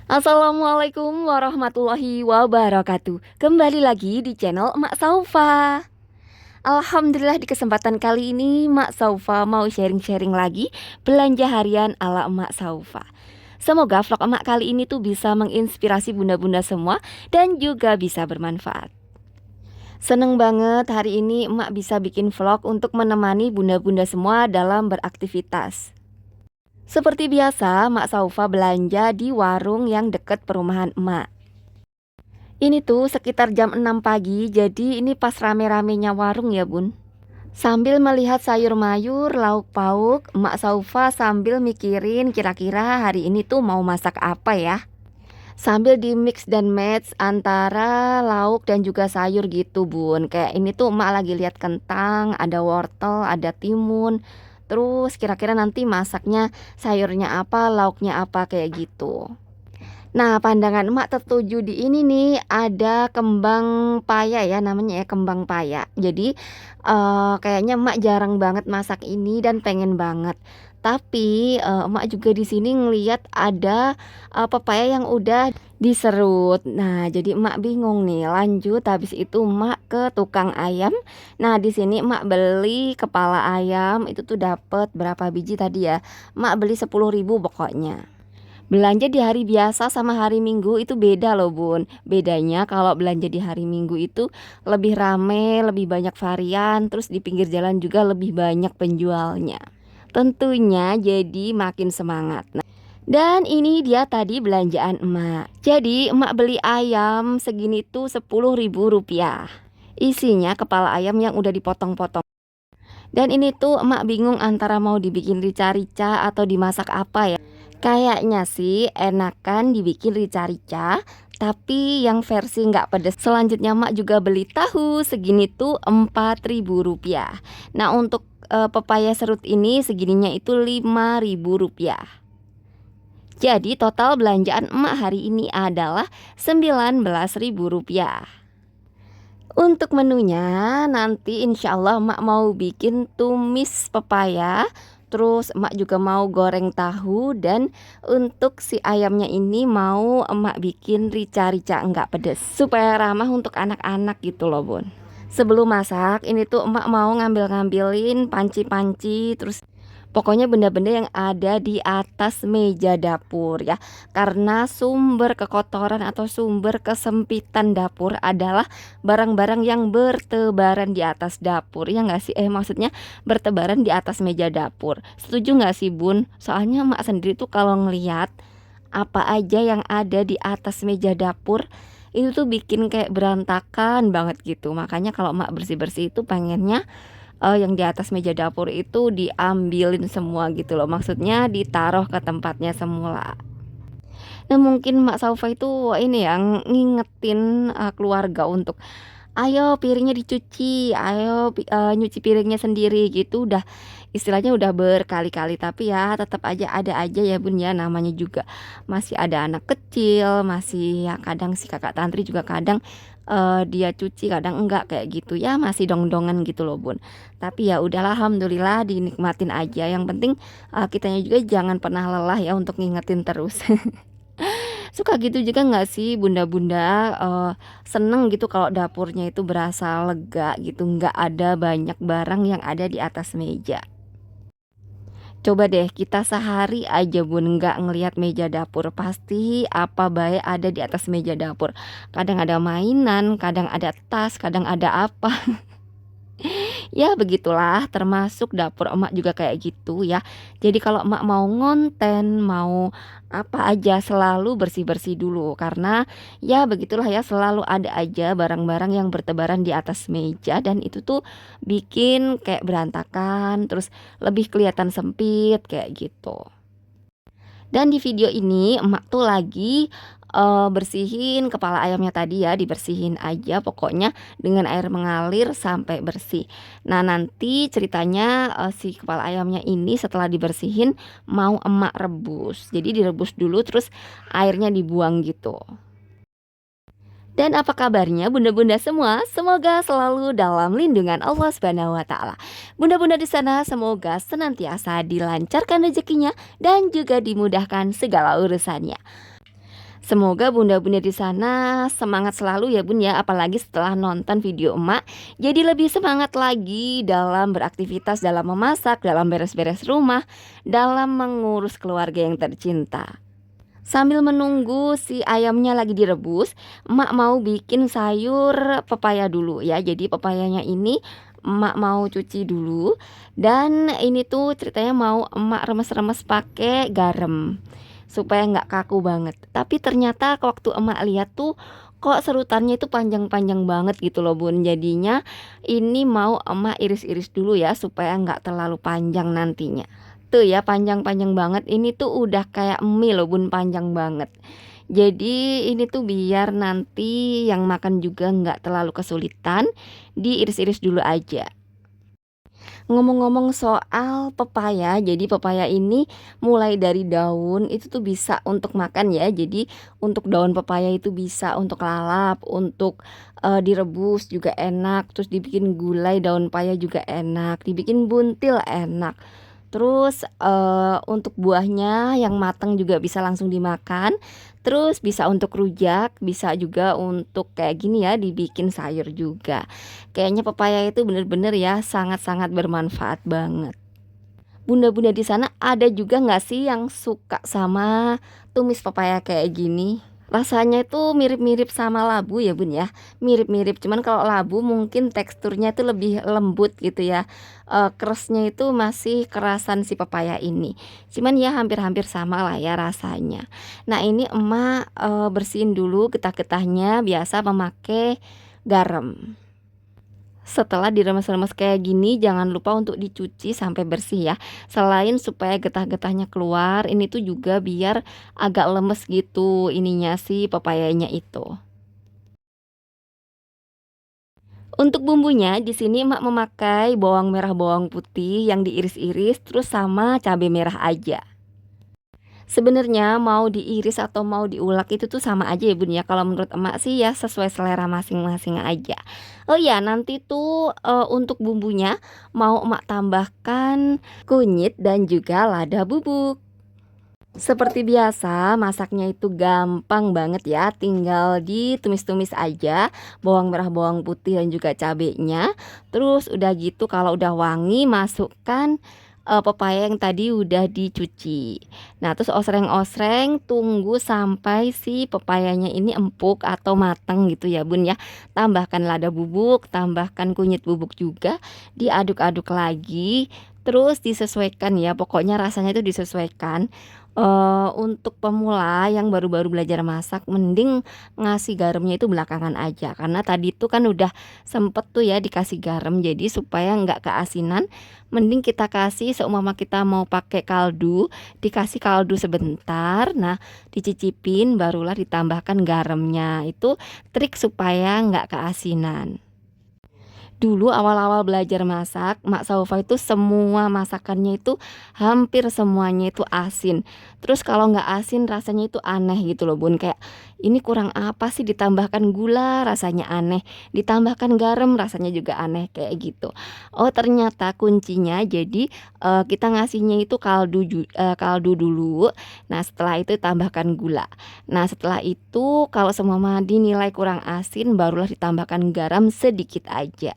Assalamualaikum warahmatullahi wabarakatuh. Kembali lagi di channel Emak Saufa. Alhamdulillah di kesempatan kali ini Emak Saufa mau sharing-sharing lagi belanja harian ala Emak Saufa. Semoga vlog emak kali ini tuh bisa menginspirasi bunda-bunda semua dan juga bisa bermanfaat. Seneng banget hari ini emak bisa bikin vlog untuk menemani bunda-bunda semua dalam beraktivitas. Seperti biasa, Mak Saufa belanja di warung yang deket perumahan emak. Ini tuh sekitar jam 6 pagi, jadi ini pas rame-ramenya warung ya bun. Sambil melihat sayur mayur, lauk pauk, Mak Saufa sambil mikirin kira-kira hari ini tuh mau masak apa ya. Sambil di mix dan match antara lauk dan juga sayur gitu bun. Kayak ini tuh emak lagi lihat kentang, ada wortel, ada timun. Terus kira-kira nanti masaknya sayurnya apa, lauknya apa kayak gitu. Nah, pandangan emak tertuju di ini nih, ada kembang paya ya namanya ya, kembang paya. Jadi kayaknya emak jarang banget masak ini dan pengen banget. Tapi emak juga di sini ngeliat ada pepaya yang udah diserut. Nah, jadi emak bingung nih. Lanjut habis itu emak ke tukang ayam. Nah, di sini emak beli kepala ayam itu tuh dapat berapa biji tadi ya? Emak beli 10.000 pokoknya. Belanja di hari biasa sama hari Minggu itu beda loh bun. Bedanya kalau belanja di hari Minggu itu lebih rame, lebih banyak varian. Terus di pinggir jalan juga lebih banyak penjualnya. Tentunya jadi makin semangat. Nah, dan ini dia tadi belanjaan emak. Jadi emak beli ayam segini tuh 10.000 rupiah. Isinya kepala ayam yang udah dipotong-potong. Dan ini tuh emak bingung antara mau dibikin rica-rica atau dimasak apa ya. Kayaknya sih enakan dibikin rica-rica, tapi yang versi nggak pedes. Selanjutnya emak juga beli tahu segini tuh 4.000 rupiah. Nah untuk pepaya serut ini segininya itu 5.000 rupiah. Jadi total belanjaan emak hari ini adalah 19.000 rupiah. Untuk menunya nanti insya Allah emak mau bikin tumis pepaya. Terus emak juga mau goreng tahu. Dan untuk si ayamnya ini mau emak bikin rica-rica enggak pedes, supaya ramah untuk anak-anak gitu loh bun. Sebelum masak ini tuh emak mau ngambil-ngambilin panci-panci. Terus pokoknya benda-benda yang ada di atas meja dapur ya. Karena sumber kekotoran atau sumber kesempitan dapur adalah barang-barang yang bertebaran di atas dapur. Ya nggak sih? Maksudnya bertebaran di atas meja dapur. Setuju nggak sih bun? Soalnya emak sendiri tuh kalau ngeliat apa aja yang ada di atas meja dapur itu tuh bikin kayak berantakan banget gitu. Makanya kalau emak bersih-bersih itu pengennya yang di atas meja dapur itu diambilin semua gitu loh. Maksudnya ditaruh ke tempatnya semula. Nah mungkin Mak Saufa itu ini yang ngingetin keluarga untuk ayo piringnya dicuci, ayo nyuci piringnya sendiri gitu. Udah istilahnya udah berkali-kali, tapi ya tetap aja ada aja ya bun ya, namanya juga masih ada anak kecil, masih ya kadang si kakak tantri juga kadang dia cuci kadang enggak kayak gitu ya, masih dong-dongan gitu loh bun. Tapi ya udahlah alhamdulillah dinikmatin aja. Yang penting kitanya juga jangan pernah lelah ya untuk ngingetin terus. Suka gitu juga nggak sih bunda-bunda seneng gitu kalau dapurnya itu berasa lega gitu, nggak ada banyak barang yang ada di atas meja. Coba deh kita sehari aja bun nggak ngelihat meja dapur, pasti apa baik ada di atas meja dapur. Kadang ada mainan, kadang ada tas, kadang ada apa. Ya begitulah, termasuk dapur emak juga kayak gitu ya. Jadi kalau emak mau ngonten, mau apa aja selalu bersih-bersih dulu. Karena ya begitulah ya, selalu ada aja barang-barang yang bertebaran di atas meja. Dan itu tuh bikin kayak berantakan, terus lebih kelihatan sempit kayak gitu. Dan di video ini emak tuh lagi bersihin kepala ayamnya tadi ya, dibersihin aja pokoknya dengan air mengalir sampai bersih. Nah, nanti ceritanya si kepala ayamnya ini setelah dibersihin mau emak rebus. Jadi direbus dulu terus airnya dibuang gitu. Dan apa kabarnya bunda-bunda semua? Semoga selalu dalam lindungan Allah Subhanahu wa taala. Bunda-bunda di sana semoga senantiasa dilancarkan rezekinya dan juga dimudahkan segala urusannya. Semoga bunda-bunda di sana semangat selalu ya Bun ya, apalagi setelah nonton video emak, jadi lebih semangat lagi dalam beraktivitas, dalam memasak, dalam beres-beres rumah, dalam mengurus keluarga yang tercinta. Sambil menunggu si ayamnya lagi direbus, emak mau bikin sayur pepaya dulu ya. Jadi pepayanya ini emak mau cuci dulu, dan ini tuh ceritanya mau emak remes-remes pakai garam supaya nggak kaku banget. Tapi ternyata waktu emak lihat tuh kok serutannya itu panjang-panjang banget gitu loh Bun. Jadinya ini mau emak iris-iris dulu ya supaya nggak terlalu panjang nantinya. Tuh ya, panjang-panjang banget, ini tuh udah kayak mie loh Bun, panjang banget. Jadi ini tuh biar nanti yang makan juga nggak terlalu kesulitan, diiris-iris dulu aja. Ngomong-ngomong soal pepaya, jadi pepaya ini mulai dari daun itu tuh bisa untuk makan ya. Jadi untuk daun pepaya itu bisa untuk lalap, untuk direbus juga enak, terus dibikin gulai daun pepaya juga enak, dibikin buntil enak. Terus untuk buahnya yang matang juga bisa langsung dimakan. Terus bisa untuk rujak, bisa juga untuk kayak gini ya, dibikin sayur juga. Kayaknya pepaya itu bener-bener ya sangat-sangat bermanfaat banget. Bunda-bunda di sana ada juga nggak sih yang suka sama tumis pepaya kayak gini? Rasanya itu mirip-mirip sama labu ya Bun ya, mirip-mirip, cuman kalau labu mungkin teksturnya itu lebih lembut gitu ya, keresnya itu masih kerasan si pepaya ini, cuman ya hampir-hampir sama lah ya rasanya. Nah ini emak, bersihin dulu getah-getahnya biasa memakai garam. Setelah diremes-remes kayak gini, jangan lupa untuk dicuci sampai bersih ya. Selain supaya getah-getahnya keluar, ini tuh juga biar agak lemes gitu ininya si pepayanya itu. Untuk bumbunya di sini emak memakai bawang merah, bawang putih yang diiris-iris, terus sama cabai merah aja. Sebenarnya mau diiris atau mau diulek itu tuh sama aja ya Bun ya, kalau menurut emak sih ya sesuai selera masing-masing aja. Oh iya, nanti tuh, untuk bumbunya mau emak tambahkan kunyit dan juga lada bubuk. Seperti biasa masaknya itu gampang banget ya, tinggal ditumis-tumis aja bawang merah, bawang putih dan juga cabenya. Terus udah gitu kalau udah wangi masukkan pepaya yang tadi udah dicuci. Nah, terus osreng-osreng tunggu sampai si pepayanya ini empuk atau matang gitu ya Bun ya. Tambahkan lada bubuk, tambahkan kunyit bubuk juga, diaduk-aduk lagi. Terus disesuaikan ya, pokoknya rasanya itu disesuaikan. Untuk pemula yang baru-baru belajar masak mending ngasih garamnya itu belakangan aja, karena tadi tuh kan udah sempet tuh ya dikasih garam, jadi supaya nggak keasinan mending kita kasih seumpama kita mau pakai kaldu, dikasih kaldu sebentar, nah dicicipin barulah ditambahkan garamnya, itu trik supaya nggak keasinan. Dulu awal-awal belajar masak, Mak Saufa itu semua masakannya itu hampir semuanya itu asin. Terus kalau nggak asin rasanya itu aneh gitu loh Bun, kayak ini kurang apa sih, ditambahkan gula rasanya aneh, ditambahkan garam rasanya juga aneh kayak gitu. Oh ternyata kuncinya jadi kita ngasihnya itu kaldu dulu. Nah setelah itu tambahkan gula. Nah setelah itu kalau semua dinilai kurang asin barulah ditambahkan garam sedikit aja.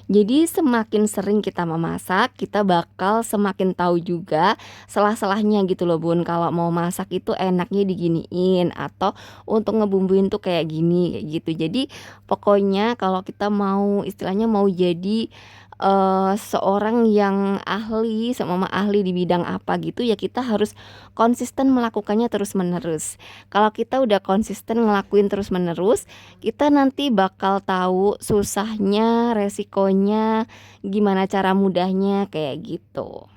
Jadi semakin sering kita memasak, kita bakal semakin tahu juga salah-salahnya gitu loh Bun. Kalau mau masak itu enaknya diginiin atau untuk ngebumbuin tuh kayak gini, kayak gitu. Jadi pokoknya kalau kita mau istilahnya mau jadi seorang yang ahli, seumpama ahli di bidang apa gitu ya, kita harus konsisten melakukannya terus-menerus. Kalau kita udah konsisten ngelakuin terus-menerus, kita nanti bakal tahu susahnya, resikonya, gimana cara mudahnya, kayak gitu.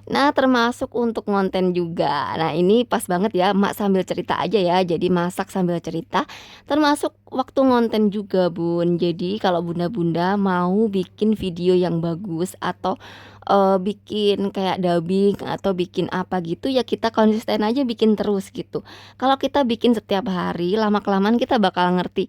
Nah, termasuk untuk ngonten juga. Nah, ini pas banget ya, emak sambil cerita aja ya, jadi masak sambil cerita, termasuk waktu ngonten juga, Bun. Jadi kalau bunda-bunda mau bikin video yang bagus atau, bikin kayak dubbing atau bikin apa gitu, ya kita konsisten aja bikin terus gitu. Kalau kita bikin setiap hari, lama-kelamaan kita bakal ngerti,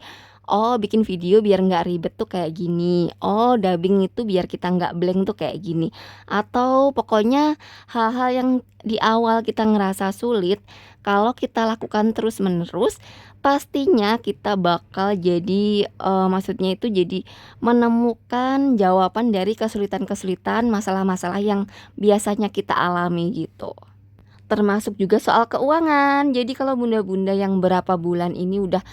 oh bikin video biar nggak ribet tuh kayak gini, oh dubbing itu biar kita nggak blank tuh kayak gini. Atau pokoknya hal-hal yang di awal kita ngerasa sulit, kalau kita lakukan terus-menerus, pastinya kita bakal jadi, maksudnya itu jadi menemukan jawaban dari kesulitan-kesulitan, masalah-masalah yang biasanya kita alami gitu. Termasuk juga soal keuangan. Jadi kalau bunda-bunda yang berapa bulan ini udah,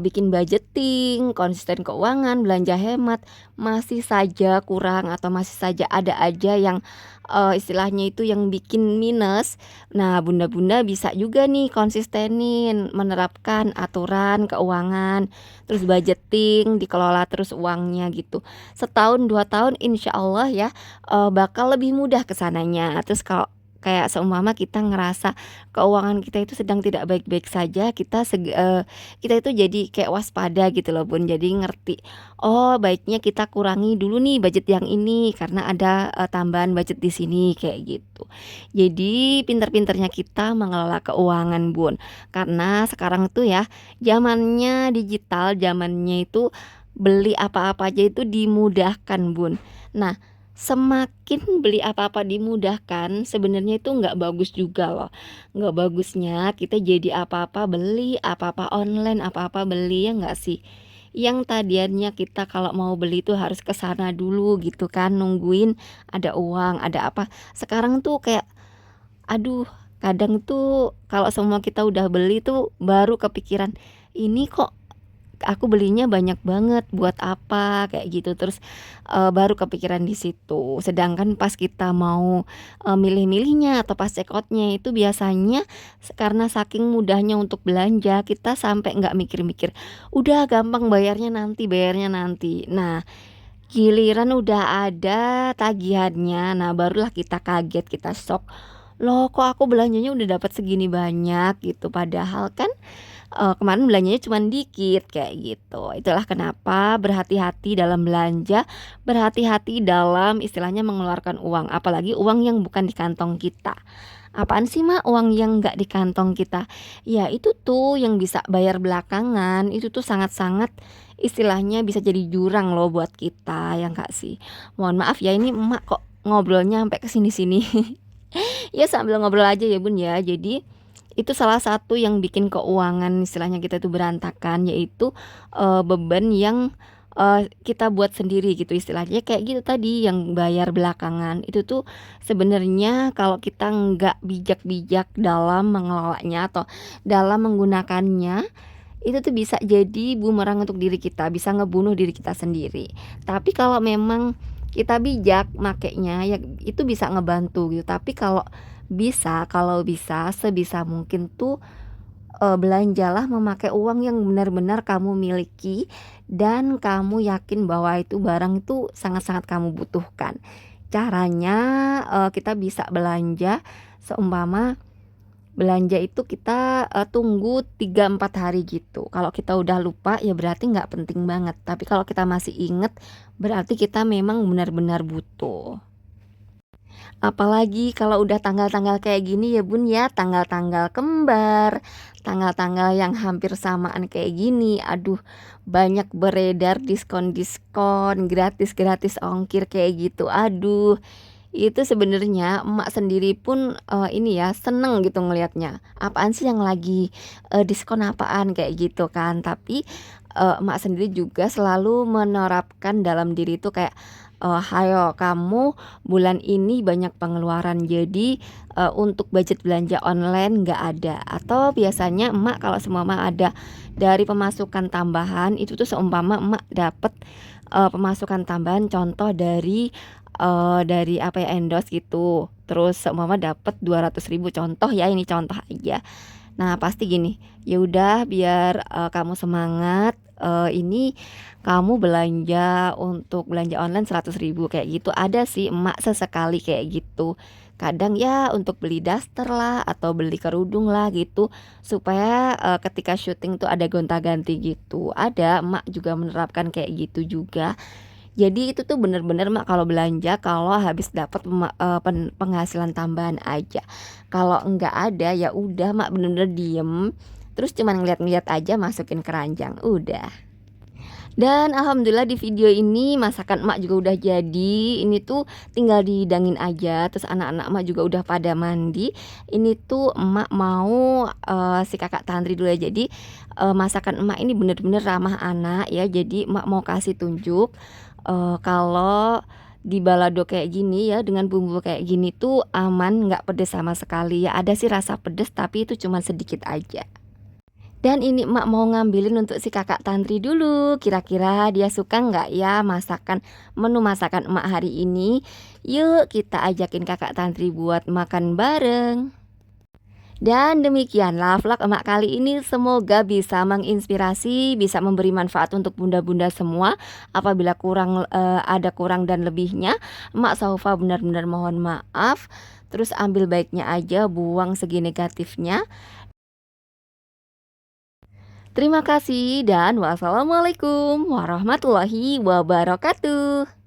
bikin budgeting, konsisten keuangan, belanja hemat, masih saja kurang atau masih saja ada aja yang, istilahnya itu yang bikin minus. Nah, bunda-bunda bisa juga nih konsistenin menerapkan aturan keuangan, terus budgeting, dikelola terus uangnya gitu. Setahun, 2 tahun insya Allah ya, bakal lebih mudah ke sananya. Terus kalau kayak seumpama kita ngerasa keuangan kita itu sedang tidak baik-baik saja, kita itu jadi kayak waspada gitu loh Bun. Jadi ngerti, oh baiknya kita kurangi dulu nih budget yang ini karena ada, tambahan budget di sini, kayak gitu. Jadi pinter-pinternya kita mengelola keuangan Bun. Karena sekarang tuh ya zamannya digital, zamannya itu beli apa-apa aja itu dimudahkan Bun. Nah, semakin beli apa-apa dimudahkan, sebenarnya itu nggak bagus juga loh. Nggak bagusnya kita jadi apa-apa beli, apa-apa online, apa-apa beli, ya nggak sih? Yang tadiannya kita kalau mau beli tuh harus ke sana dulu gitu kan, nungguin ada uang, ada apa. Sekarang tuh kayak, aduh, kadang tuh kalau semua kita udah beli tuh baru kepikiran, "Ini kok aku belinya banyak banget, buat apa?" Kayak gitu. Terus, baru kepikiran di situ. Sedangkan pas kita mau, milih-milihnya atau pas check out-nya itu biasanya karena saking mudahnya untuk belanja, kita sampai nggak mikir-mikir, "Udah gampang bayarnya nanti bayarnya nanti." Nah, giliran udah ada tagihannya, nah barulah kita kaget, kita syok, "Loh kok aku belanjanya udah dapat segini banyak?" Gitu. Padahal kan kemarin belanjanya cuman dikit kayak gitu. Itulah kenapa berhati-hati dalam belanja, berhati-hati dalam istilahnya mengeluarkan uang, apalagi uang yang bukan di kantong kita. Apaan sih Mak uang yang nggak di kantong kita? Ya itu tuh yang bisa bayar belakangan, itu tuh sangat-sangat istilahnya bisa jadi jurang loh buat kita, ya nggak sih? Mohon maaf ya ini emak kok ngobrolnya sampai ke sini-sini. Ya sambil ngobrol aja ya Bun ya. Jadi itu salah satu yang bikin keuangan istilahnya kita tuh berantakan, yaitu, beban yang, kita buat sendiri gitu istilahnya kayak gitu tadi yang bayar belakangan. Itu tuh sebenarnya kalau kita nggak bijak-bijak dalam mengelolanya atau dalam menggunakannya, itu tuh bisa jadi bumerang untuk diri kita, bisa ngebunuh diri kita sendiri. Tapi kalau memang kita bijak makainya ya itu bisa ngebantu gitu. Tapi kalau bisa sebisa mungkin tuh, belanjalah memakai uang yang benar-benar kamu miliki dan kamu yakin bahwa itu barang itu sangat-sangat kamu butuhkan. Caranya, kita bisa belanja seumpama belanja itu kita, tunggu 3 4 hari gitu. Kalau kita udah lupa ya berarti nggak penting banget, tapi kalau kita masih inget berarti kita memang benar-benar butuh. Apalagi kalau udah tanggal-tanggal kayak gini ya Bun ya, tanggal-tanggal kembar, tanggal-tanggal yang hampir samaan kayak gini, aduh banyak beredar diskon-diskon, gratis-gratis ongkir kayak gitu. Aduh, itu sebenarnya emak sendiri pun, ini ya seneng gitu ngelihatnya, apaan sih yang lagi, diskon apaan kayak gitu kan. Tapi, emak sendiri juga selalu menerapkan dalam diri itu kayak, "Hayo kamu bulan ini banyak pengeluaran jadi, untuk budget belanja online nggak ada." Atau biasanya emak kalau seumpama ada dari pemasukan tambahan itu tuh seumpama emak dapet, pemasukan tambahan contoh dari apa ya, endorse gitu, terus seumpama dapet 200.000 contoh ya, ini contoh aja. Nah pasti gini, ya udah biar, kamu semangat, ini kamu belanja untuk belanja online 100.000 kayak gitu, ada sih emak sesekali kayak gitu. Kadang ya untuk beli daster lah atau beli kerudung lah gitu, supaya, ketika syuting tuh ada gonta-ganti gitu. Ada emak juga menerapkan kayak gitu juga. Jadi itu tuh bener-bener Mak kalau belanja kalau habis dapat penghasilan tambahan aja. Kalau enggak ada ya udah Mak bener-bener diem, terus cuman ngeliat-ngeliat aja masukin keranjang, udah. Dan alhamdulillah di video ini masakan emak juga udah jadi, ini tuh tinggal dihidangin aja, terus anak-anak emak juga udah pada mandi. Ini tuh emak mau, si kakak tantri dulu ya. Jadi, masakan emak ini bener-bener ramah anak ya, jadi emak mau kasih tunjuk, kalau di balado kayak gini ya, dengan bumbu kayak gini tuh aman, nggak pedes sama sekali ya. Ada sih rasa pedes tapi itu cuman sedikit aja. Dan ini emak mau ngambilin untuk si kakak tantri dulu, kira-kira dia suka nggak ya menu masakan emak hari ini. Yuk kita ajakin kakak tantri buat makan bareng. Dan demikianlah vlog emak kali ini, semoga bisa menginspirasi, bisa memberi manfaat untuk bunda-bunda semua. Apabila ada kurang dan lebihnya, emak Saufa benar-benar mohon maaf. Terus ambil baiknya aja, buang segi negatifnya. Terima kasih dan wassalamualaikum warahmatullahi wabarakatuh.